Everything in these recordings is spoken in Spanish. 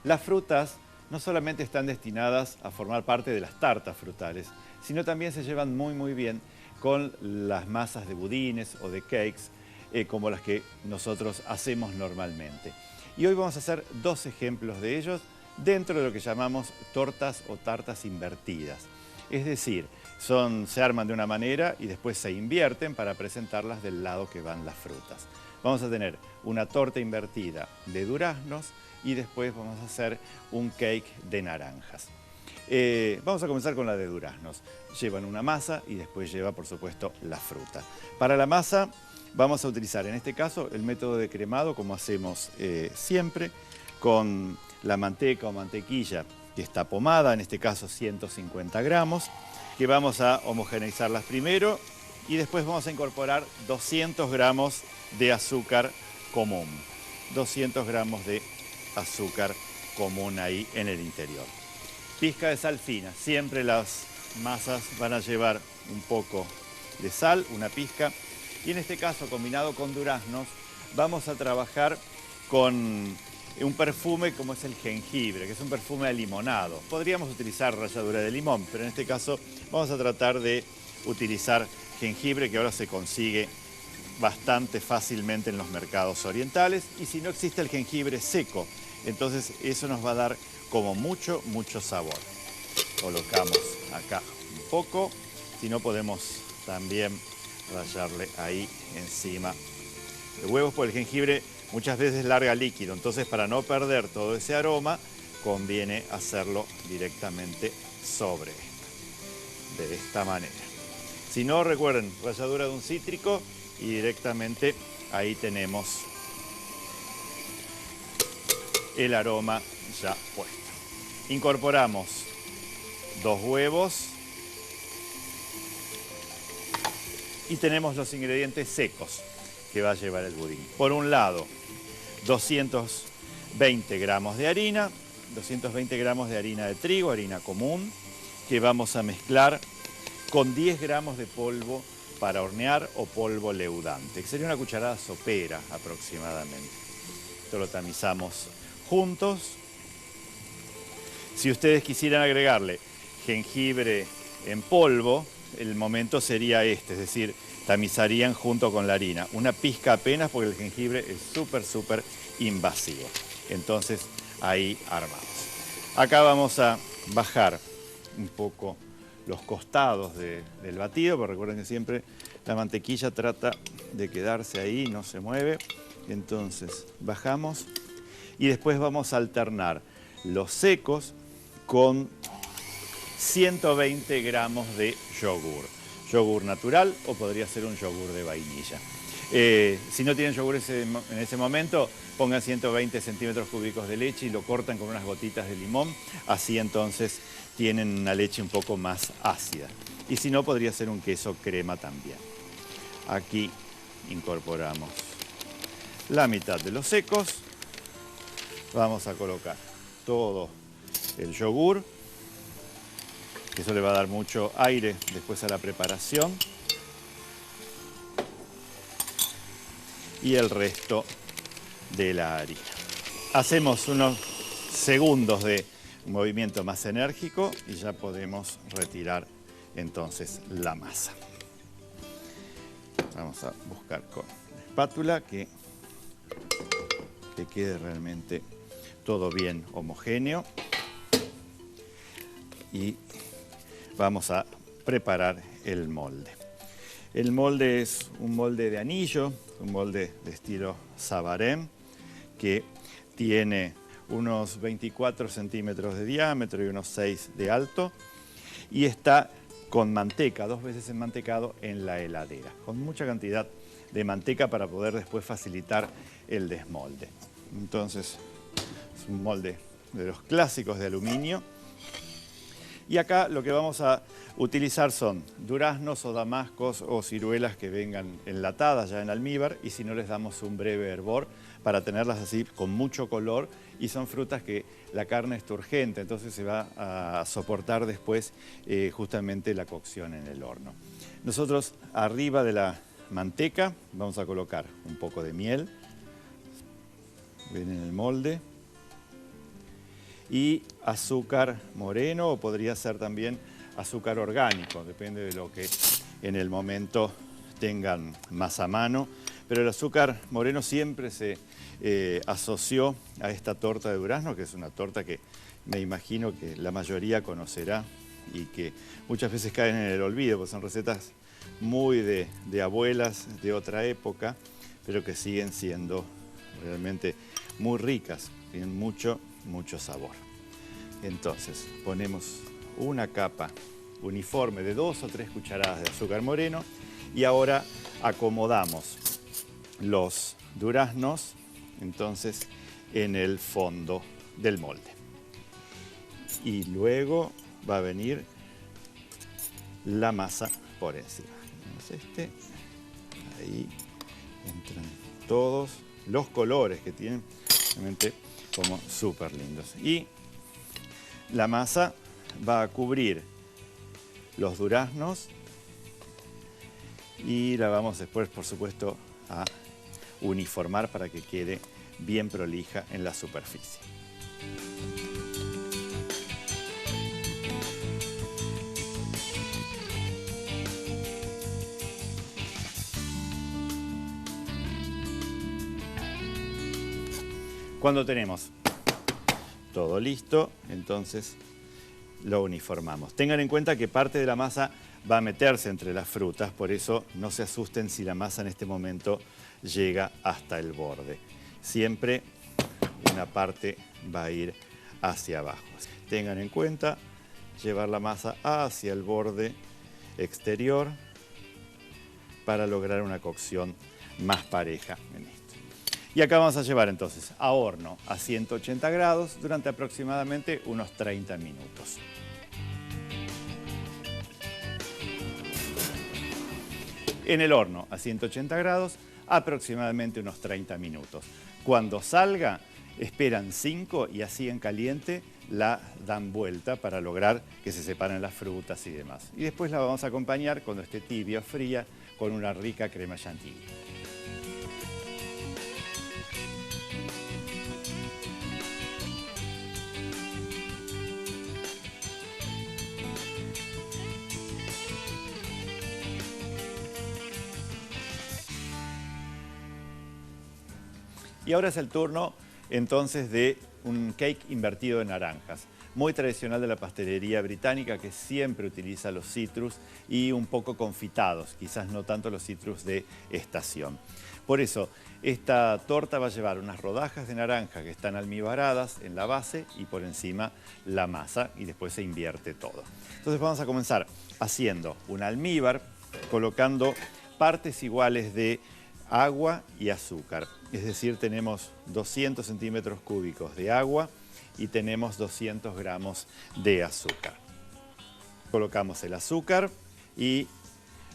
Las frutas no solamente están destinadas a formar parte de las tartas frutales, sino también se llevan muy bien con las masas de budines o de cakes, como las que nosotros hacemos normalmente. Y hoy vamos a hacer dos ejemplos de ellos dentro de lo que llamamos tortas o tartas invertidas. Es decir, se arman de una manera y después se invierten para presentarlas del lado que van las frutas. Vamos a tener una torta invertida de duraznos y después vamos a hacer un cake de naranjas. Vamos a comenzar con la de duraznos. Llevan una masa y después lleva, por supuesto, la fruta. Para la masa vamos a utilizar, en este caso, el método de cremado, como hacemos siempre, con la manteca o mantequilla que está pomada, en este caso 150 gramos, que vamos a homogeneizarlas primero y después vamos a incorporar 200 gramos de azúcar común. 200 gramos de azúcar común ahí en el interior. Pizca de sal fina. Siempre las masas van a llevar un poco de sal, una pizca. Y en este caso, combinado con duraznos, vamos a trabajar con un perfume como es el jengibre, que es un perfume de limonado. Podríamos utilizar ralladura de limón, pero en este caso vamos a tratar de utilizar jengibre, que ahora se consigue bastante fácilmente en los mercados orientales. Y si no existe el jengibre seco, entonces eso nos va a dar como mucho sabor. Colocamos acá un poco, si no podemos también rallarle ahí encima de huevos, porque el jengibre muchas veces larga líquido, entonces para no perder todo ese aroma conviene hacerlo directamente sobre esto, de esta manera. Si no, recuerden, ralladura de un cítrico y directamente ahí tenemos el aroma ya puesto. Incorporamos 2 huevos y tenemos los ingredientes secos que va a llevar el budín. Por un lado, 220 gramos de harina, 220 gramos de harina de trigo, harina común, que vamos a mezclar con 10 gramos de polvo para hornear o polvo leudante, que sería una cucharada sopera aproximadamente. Esto lo tamizamos juntos. Si ustedes quisieran agregarle jengibre en polvo, el momento sería este, es decir, tamizarían junto con la harina. Una pizca apenas porque el jengibre es súper invasivo. Entonces ahí armamos. Acá vamos a bajar un poco los costados del batido, porque recuerden que siempre la mantequilla trata de quedarse ahí, no se mueve. Entonces bajamos y después vamos a alternar los secos con 120 gramos de yogur. Yogur natural o podría ser un yogur de vainilla. Si no tienen yogur en ese momento, pongan 120 centímetros cúbicos de leche y lo cortan con unas gotitas de limón. Así entonces tienen una leche un poco más ácida. Y si no, podría ser un queso crema también. Aquí incorporamos la mitad de los secos. Vamos a colocar todo el yogur, que eso le va a dar mucho aire después a la preparación. Y el resto de la harina. Hacemos unos segundos de movimiento más enérgico y ya podemos retirar entonces la masa. Vamos a buscar con la espátula que quede realmente todo bien homogéneo. Y vamos a preparar el molde. El molde es un molde de anillo, un molde de estilo Savarin, que tiene unos 24 centímetros de diámetro y unos 6 de alto, y está con manteca, 2 veces enmantecado en la heladera, con mucha cantidad de manteca para poder después facilitar el desmolde. Entonces, es un molde de los clásicos de aluminio. Y acá lo que vamos a utilizar son duraznos o damascos o ciruelas que vengan enlatadas ya en almíbar, y si no, les damos un breve hervor para tenerlas así con mucho color, y son frutas que la carne es turgente, entonces se va a soportar después justamente la cocción en el horno. Nosotros arriba de la manteca vamos a colocar un poco de miel, ven en el molde, y azúcar moreno, o podría ser también azúcar orgánico, depende de lo que en el momento tengan más a mano. Pero el azúcar moreno siempre se asoció a esta torta de durazno, que es una torta que me imagino que la mayoría conocerá y que muchas veces caen en el olvido, porque son recetas muy de abuelas de otra época, pero que siguen siendo realmente muy ricas, tienen mucho sabor. Entonces ponemos una capa uniforme de 2 o 3 cucharadas de azúcar moreno y ahora acomodamos los duraznos entonces en el fondo del molde. Y luego va a venir la masa por encima. Ahí entran todos los colores que tienen, realmente como súper lindos. Y la masa va a cubrir los duraznos y la vamos después, por supuesto, a uniformar para que quede bien prolija en la superficie. Cuando tenemos todo listo, entonces lo uniformamos. Tengan en cuenta que parte de la masa va a meterse entre las frutas, por eso no se asusten si la masa en este momento llega hasta el borde. Siempre una parte va a ir hacia abajo. Tengan en cuenta llevar la masa hacia el borde exterior para lograr una cocción más pareja en esto. Y acá vamos a llevar entonces a horno a 180 grados durante aproximadamente unos 30 minutos. En el horno a 180 grados aproximadamente unos 30 minutos. Cuando salga, esperan 5 y así en caliente la dan vuelta para lograr que se separen las frutas y demás. Y después la vamos a acompañar cuando esté tibia o fría con una rica crema chantilly. Y ahora es el turno entonces de un cake invertido de naranjas, muy tradicional de la pastelería británica que siempre utiliza los citrus y un poco confitados, quizás no tanto los citrus de estación. Por eso, esta torta va a llevar unas rodajas de naranja que están almibaradas en la base y por encima la masa y después se invierte todo. Entonces vamos a comenzar haciendo un almíbar, colocando partes iguales de agua y azúcar. Es decir, tenemos 200 centímetros cúbicos de agua y tenemos 200 gramos de azúcar. Colocamos el azúcar y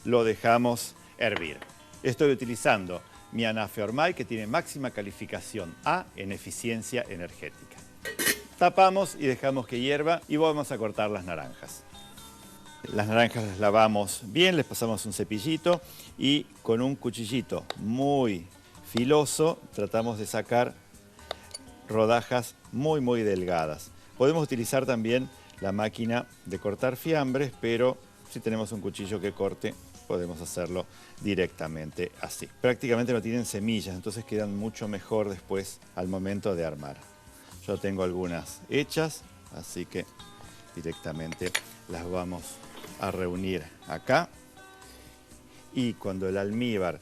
lo dejamos hervir. Estoy utilizando mi Anafe Ormay, que tiene máxima calificación A en eficiencia energética. Tapamos y dejamos que hierva y vamos a cortar las naranjas. Las naranjas las lavamos bien, les pasamos un cepillito y con un cuchillito muy filoso tratamos de sacar rodajas muy delgadas. Podemos utilizar también la máquina de cortar fiambres, pero si tenemos un cuchillo que corte podemos hacerlo directamente así. Prácticamente no tienen semillas, entonces quedan mucho mejor después al momento de armar. Yo tengo algunas hechas, así que directamente las vamos a reunir acá y cuando el almíbar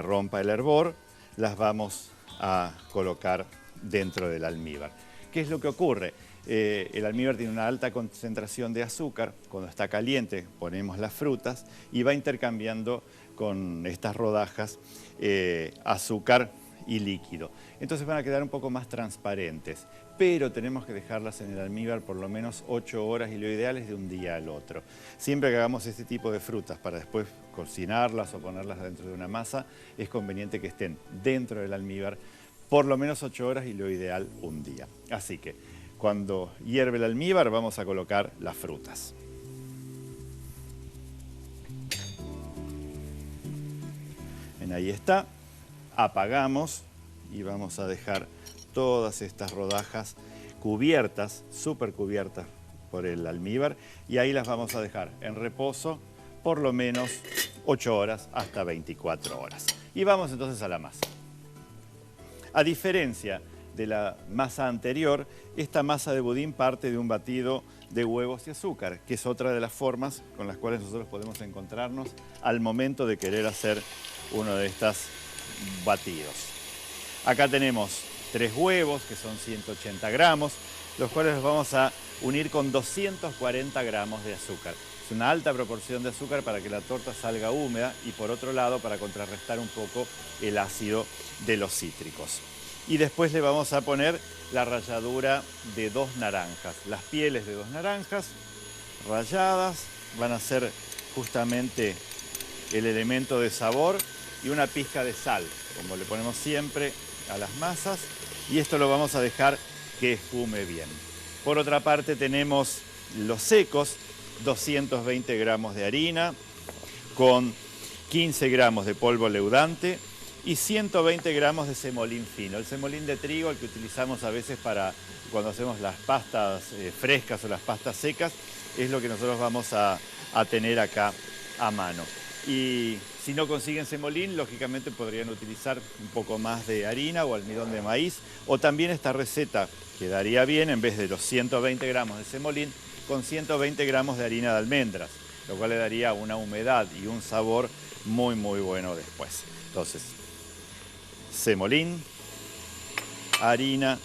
rompa el hervor las vamos a colocar dentro del almíbar. ¿Qué es lo que ocurre? El almíbar tiene una alta concentración de azúcar. Cuando está caliente ponemos las frutas y va intercambiando con estas rodajas azúcar y líquido. Entonces van a quedar un poco más transparentes, pero tenemos que dejarlas en el almíbar por lo menos 8 horas y lo ideal es de un día al otro. Siempre que hagamos este tipo de frutas para después cocinarlas o ponerlas dentro de una masa, es conveniente que estén dentro del almíbar por lo menos 8 horas y lo ideal un día. Así que cuando hierve el almíbar vamos a colocar las frutas. Ahí está. Apagamos y vamos a dejar todas estas rodajas cubiertas, súper cubiertas por el almíbar, y ahí las vamos a dejar en reposo por lo menos 8 horas hasta 24 horas. Y vamos entonces a la masa. A diferencia de la masa anterior, esta masa de budín parte de un batido de huevos y azúcar, que es otra de las formas con las cuales nosotros podemos encontrarnos al momento de querer hacer uno de estos batidos. Acá tenemos 3 huevos, que son 180 gramos, los cuales los vamos a unir con 240 gramos de azúcar. Es una alta proporción de azúcar para que la torta salga húmeda y por otro lado para contrarrestar un poco el ácido de los cítricos. Y después le vamos a poner la ralladura de 2 naranjas. Las pieles de 2 naranjas ralladas van a ser justamente el elemento de sabor y una pizca de sal, como le ponemos siempre a las masas. Y esto lo vamos a dejar que espume bien. Por otra parte tenemos los secos, 220 gramos de harina con 15 gramos de polvo leudante y 120 gramos de semolín fino. El semolín de trigo, el que utilizamos a veces para cuando hacemos las pastas frescas o las pastas secas, es lo que nosotros vamos a tener acá a mano. Y si no consiguen semolín, lógicamente podrían utilizar un poco más de harina o almidón de maíz, o también esta receta quedaría bien en vez de los 120 gramos de semolín, con 120 gramos de harina de almendras, lo cual le daría una humedad y un sabor muy bueno después. Entonces, semolín, harina,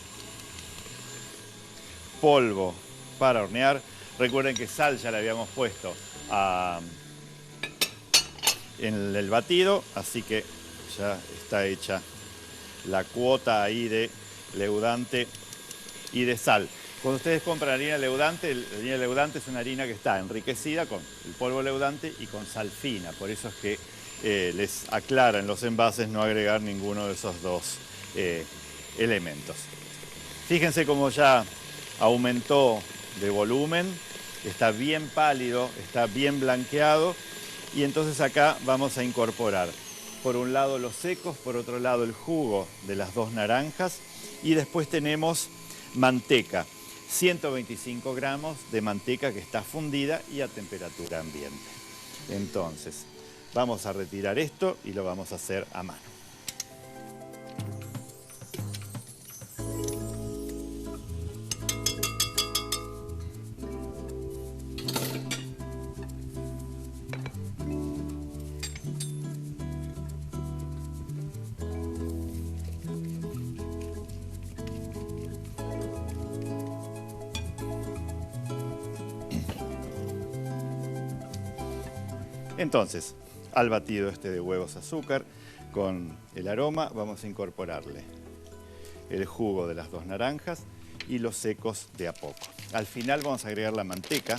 polvo para hornear. Recuerden que sal ya le habíamos puesto en el batido, así que ya está hecha la cuota ahí de leudante y de sal. Cuando ustedes compran harina leudante, la harina leudante es una harina que está enriquecida con el polvo leudante y con sal fina, por eso es que les aclara en los envases no agregar ninguno de esos dos elementos. Fíjense cómo ya aumentó de volumen, está bien pálido, está bien blanqueado, y entonces acá vamos a incorporar por un lado los secos, por otro lado el jugo de las 2 naranjas, y después tenemos manteca, 125 gramos de manteca que está fundida y a temperatura ambiente. Entonces, vamos a retirar esto y lo vamos a hacer a mano. Entonces, al batido este de huevos azúcar, con el aroma, vamos a incorporarle el jugo de las 2 naranjas y los secos de a poco. Al final vamos a agregar la manteca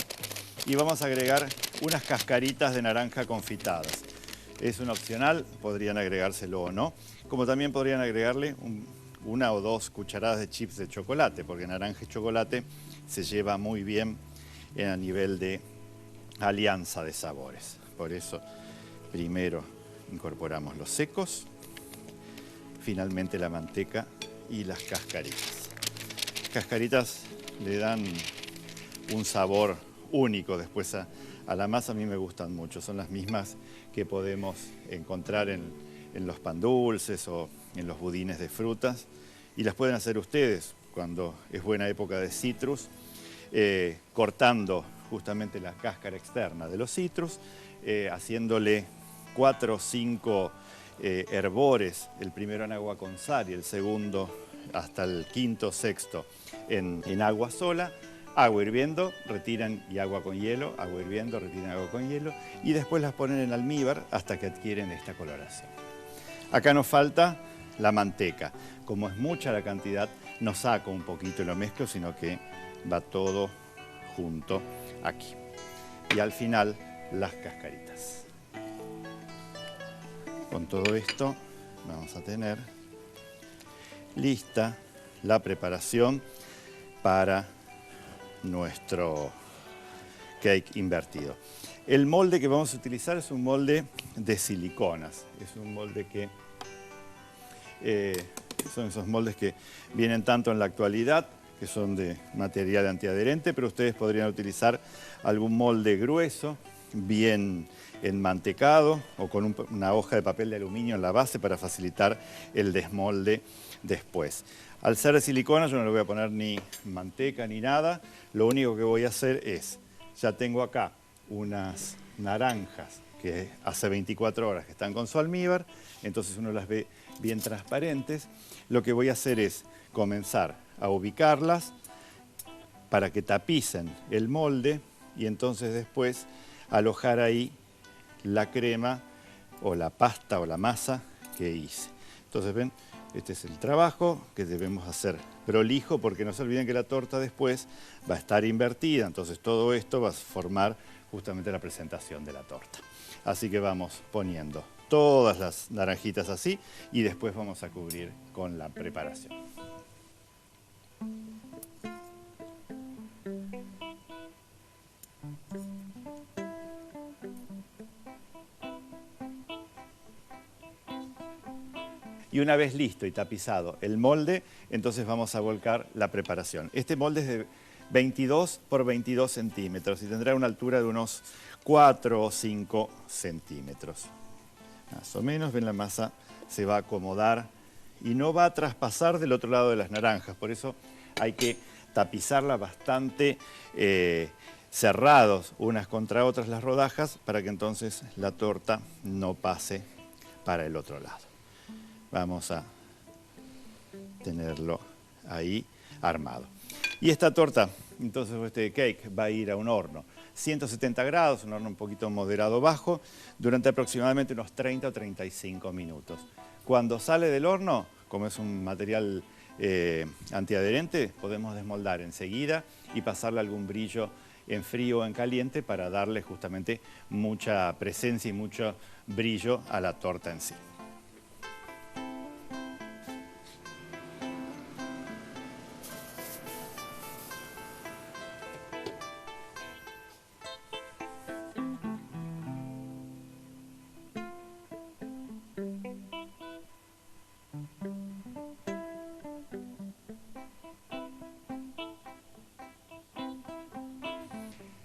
y vamos a agregar unas cascaritas de naranja confitadas. Es un opcional, podrían agregárselo o no, como también podrían agregarle 1 o 2 cucharadas de chips de chocolate, porque naranja y chocolate se lleva muy bien a nivel de alianza de sabores. Por eso, primero incorporamos los secos, finalmente la manteca y las cascaritas. Las cascaritas le dan un sabor único después a la masa. A mí me gustan mucho, son las mismas que podemos encontrar en los pan dulces o en los budines de frutas, y las pueden hacer ustedes cuando es buena época de citrus, cortando justamente la cáscara externa de los citrus, haciéndole 4 o 5 hervores, el primero en agua con sal y el segundo hasta el quinto o sexto en agua sola, agua hirviendo, retiran, y agua con hielo, agua hirviendo, retiran agua con hielo, y después las ponen en almíbar hasta que adquieren esta coloración. Acá nos falta la manteca. Como es mucha la cantidad, no saco un poquito y lo mezclo, sino que va todo junto aquí. Y al final, las cascaritas. Con todo esto vamos a tener lista la preparación para nuestro cake invertido. El molde que vamos a utilizar es un molde de siliconas. Es un molde que son esos moldes que vienen tanto en la actualidad que son de material antiadherente, pero ustedes podrían utilizar algún molde grueso, bien enmantecado o con una hoja de papel de aluminio en la base para facilitar el desmolde después. Al ser de silicona yo no le voy a poner ni manteca ni nada, lo único que voy a hacer es, ya tengo acá unas naranjas que hace 24 horas que están con su almíbar, entonces uno las ve bien transparentes. Lo que voy a hacer es comenzar a ubicarlas para que tapicen el molde y entonces después alojar ahí la crema o la pasta o la masa que hice. Entonces ven, este es el trabajo que debemos hacer prolijo porque no se olviden que la torta después va a estar invertida, entonces todo esto va a formar justamente la presentación de la torta. Así que vamos poniendo todas las naranjitas así y después vamos a cubrir con la preparación. Y una vez listo y tapizado el molde, entonces vamos a volcar la preparación. Este molde es de 22 por 22 centímetros y tendrá una altura de unos 4 o 5 centímetros. Más o menos, ven, la masa se va a acomodar y no va a traspasar del otro lado de las naranjas. Por eso hay que tapizarla bastante cerrados unas contra otras las rodajas para que entonces la torta no pase para el otro lado. Vamos a tenerlo ahí armado. Y esta torta, entonces este cake va a ir a un horno. 170 grados, un horno un poquito moderado bajo, durante aproximadamente unos 30 o 35 minutos. Cuando sale del horno, como es un material antiadherente, podemos desmoldar enseguida y pasarle algún brillo en frío o en caliente para darle justamente mucha presencia y mucho brillo a la torta en sí.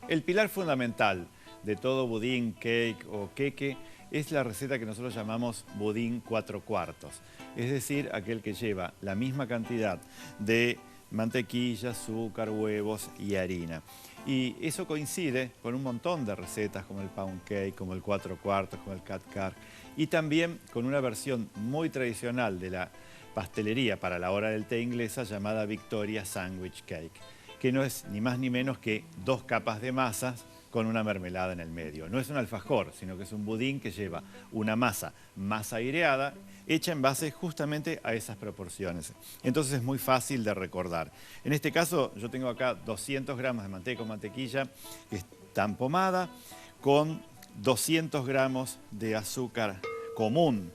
El pilar fundamental de todo budín, cake o queque es la receta que nosotros llamamos budín 4/4. Es decir, aquel que lleva la misma cantidad de mantequilla, azúcar, huevos y harina. Y eso coincide con un montón de recetas como el pound cake, como el 4/4, como el cat cake. Y también con una versión muy tradicional de la pastelería para la hora del té inglesa llamada Victoria Sandwich Cake, que no es ni más ni menos que 2 capas de masas con una mermelada en el medio. No es un alfajor, sino que es un budín que lleva una masa más aireada, hecha en base justamente a esas proporciones. Entonces es muy fácil de recordar. En este caso yo tengo acá 200 gramos de manteca o mantequilla que está empomada, con 200 gramos de azúcar común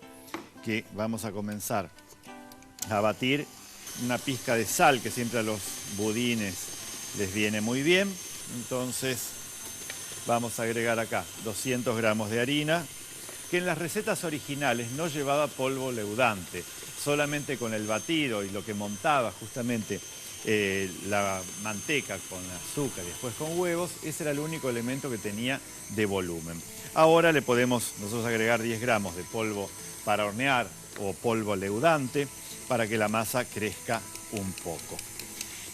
que vamos a comenzar a batir, una pizca de sal que siempre a los budines les viene muy bien. Entonces vamos a agregar acá 200 gramos de harina, que en las recetas originales no llevaba polvo leudante, solamente con el batido y lo que montaba justamente la manteca con azúcar y después con huevos, ese era el único elemento que tenía de volumen. Ahora le podemos nosotros agregar 10 gramos de polvo para hornear o polvo leudante para que la masa crezca un poco.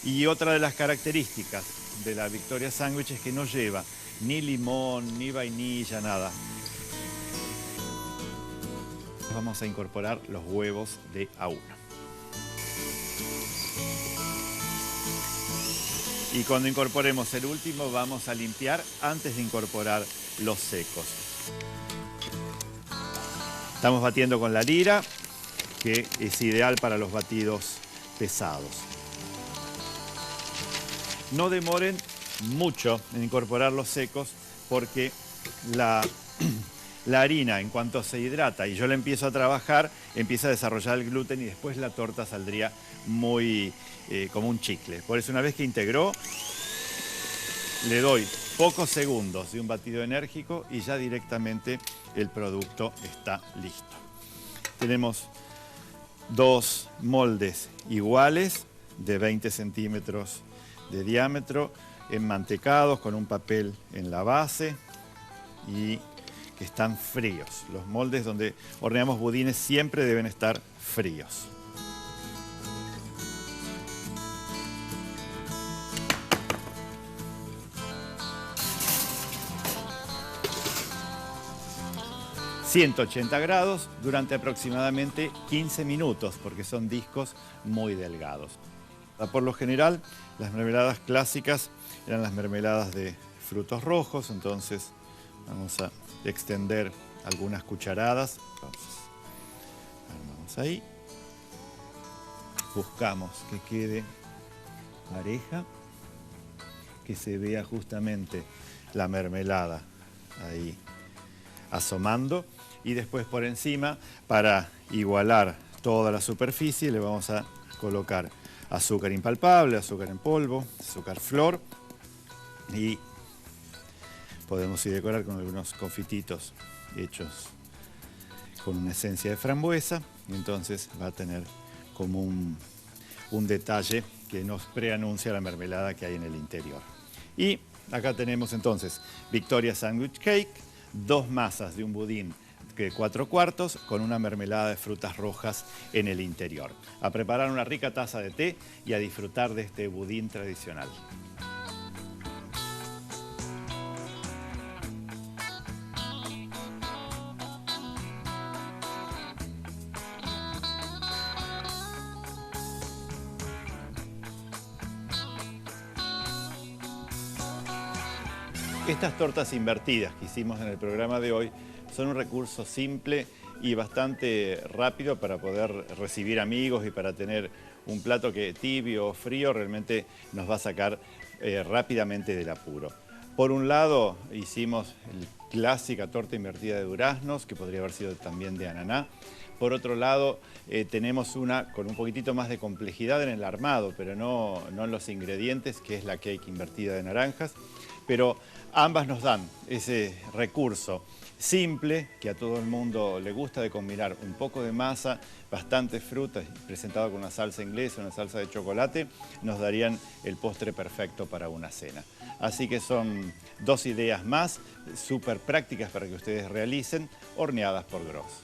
Y otra de las características de la Victoria Sandwich es que no lleva ni limón, ni vainilla, nada. Vamos a incorporar los huevos de a uno. Y cuando incorporemos el último vamos a limpiar antes de incorporar los secos. Estamos batiendo con la lira, que es ideal para los batidos pesados. No demoren mucho en incorporar los secos porque la harina, en cuanto se hidrata y yo la empiezo a trabajar, empieza a desarrollar el gluten y después la torta saldría muy como un chicle. Por eso una vez que integró, le doy pocos segundos de un batido enérgico y ya directamente el producto está listo. Tenemos 2 moldes iguales de 20 centímetros de diámetro, enmantecados con un papel en la base y que están fríos. Los moldes donde horneamos budines siempre deben estar fríos. ...180 grados durante aproximadamente 15 minutos... ...porque son discos muy delgados. Por lo general, las mermeladas clásicas eran las mermeladas de frutos rojos... ...entonces vamos a extender algunas cucharadas. Entonces, armamos ahí. Buscamos que quede pareja, que se vea justamente la mermelada ahí asomando. Y después por encima, para igualar toda la superficie, le vamos a colocar azúcar impalpable, azúcar en polvo, azúcar flor y podemos ir decorar con algunos confititos hechos con una esencia de frambuesa. Y entonces va a tener como un detalle que nos preanuncia la mermelada que hay en el interior. Y acá tenemos entonces Victoria Sandwich Cake, dos masas de un budín de 4/4 con una mermelada de frutas rojas en el interior. A preparar una rica taza de té y a disfrutar de este budín tradicional. Estas tortas invertidas que hicimos en el programa de hoy son un recurso simple y bastante rápido para poder recibir amigos y para tener un plato que tibio o frío realmente nos va a sacar rápidamente del apuro. Por un lado hicimos la clásica torta invertida de duraznos, que podría haber sido también de ananá. Por otro lado, tenemos una con un poquitito más de complejidad en el armado, pero no en los ingredientes, que es la cake invertida de naranjas. Pero ambas nos dan ese recurso simple, que a todo el mundo le gusta, de combinar un poco de masa, bastantes frutas, presentado con una salsa inglesa, una salsa de chocolate, nos darían el postre perfecto para una cena. Así que son dos ideas más, súper prácticas para que ustedes realicen, horneadas por Gross.